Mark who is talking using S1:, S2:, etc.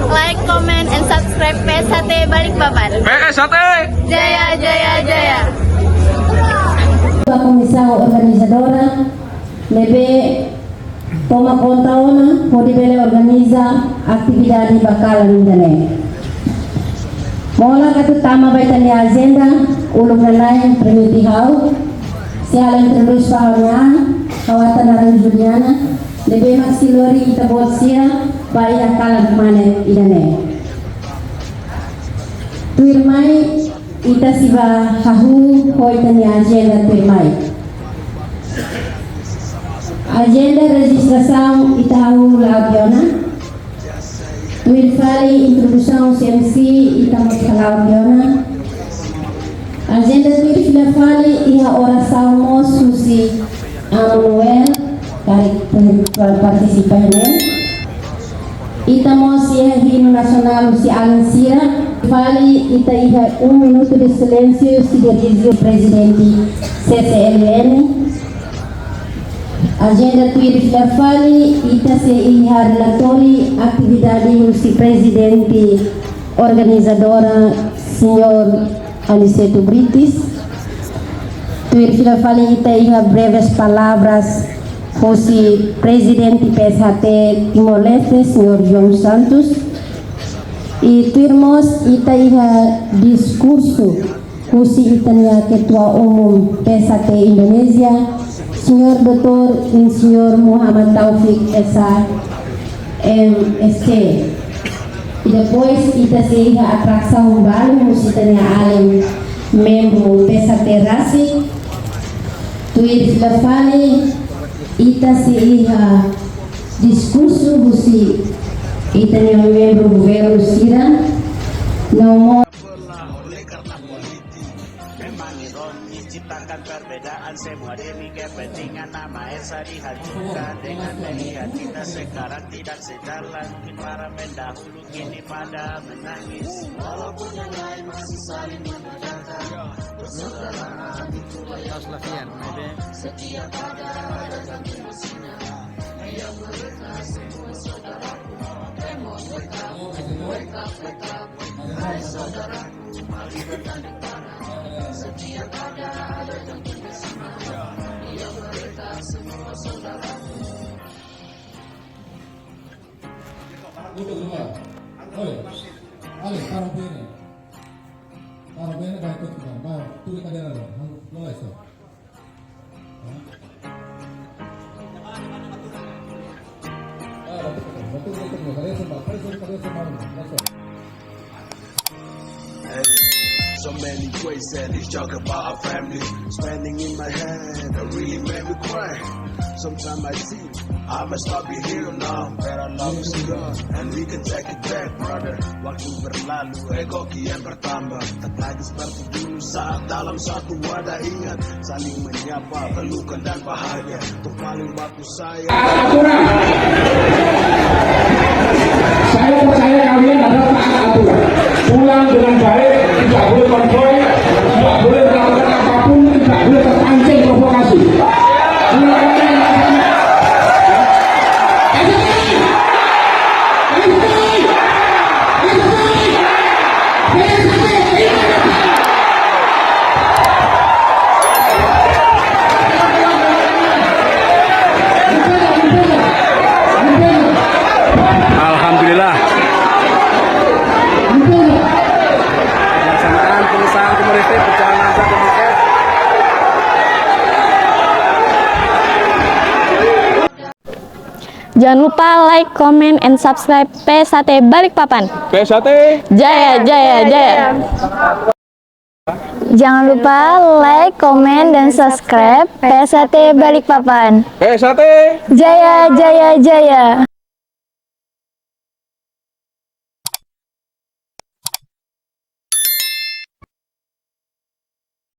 S1: like, comment, and subscribe PSHT Balikpapan.
S2: PSHT!
S1: Jaya, jaya, jaya.
S3: A comissão organizadora deve tomar conta pode organiza atividade bacana no internet. Mola katu tama baitani agenda ulung nanai premi hau si ala introdus pahamnya kawatan narang Juliana debe maksilori kita bolsia baik kalan mana idane tuirmai ita siba hahu hoitani agenda tuirmai agenda registração ita hahu lagiona tuir fali introdução CMC ita motalagiona agenda tuir fila fali iha oração moço si Manuel para participar ita moço iha hino nacional si Alan Sira fali ita iha minuto de silêncio si dirige o presidente CCLN. Agenda tuir fila fali ita se iha relatori atividade si presidente organizadora senhor Aniceto Brites. Tuir fila fali ita iha breves palavras si presidente PSHT Timor-Leste senhor João Santos. E tuirmos ita iha discurso si itania ketua umum PSHT Indonesia Senhor Dr. Insinyur Muhammad Taufik Esa MSc. E depois kita seja atração baru musitanya alim membro PSHT Rasik. Tuir filafale ita seja discurso busi itanya membro governo Sira nomor
S4: ciptakan perbedaan semua demi kepentingan nama Esa dihancurkan dengan melihat kita sekarang tidak sejalan mungkin para pendahulu kini pada menangis walaupun yang lain masih saling menjaga persaudaraan itulah yang setiap ada dan mestinya yang mereka semua saudaraku wake up hai saudaraku mari bertanding tangan setiap ada dan bersama yang mereka semua saudaraku.
S5: Duduk semua. Ale, taruh begini. Taruh begini baik ikut kita. Bawa tuli kadera lo. Mulai so. Betul. Kalian semua. Kalian semua. Masuk.
S4: So many ways that they talk about our family. Spending in my head, that really made me cry. Sometimes I see I must not be here now. But our love is gone, and we can take it back, brother. Waktu berlalu, ego kian bertambah. Tak lagi seperti dulu saat dalam satu wadah. Ingat, saling menyapa, pelukan dan bahagia. Itu paling baku saya.
S2: Saya percaya kalian adalah taat aturan. Pulang dengan baik, tidak boleh konvoy, tidak boleh melakukan apapun, tidak boleh terpancing provokasi. Alhamdulillah. Pelaksanaan pengesahan Timor-Leste berjalan lancar dan sukses.
S1: Jangan lupa like, comment, and subscribe PSHT Balikpapan.
S2: PSHT
S1: Jaya, jaya, jaya. Jangan lupa like, comment, dan subscribe PSHT Balikpapan.
S2: PSHT
S1: Jaya, jaya, jaya.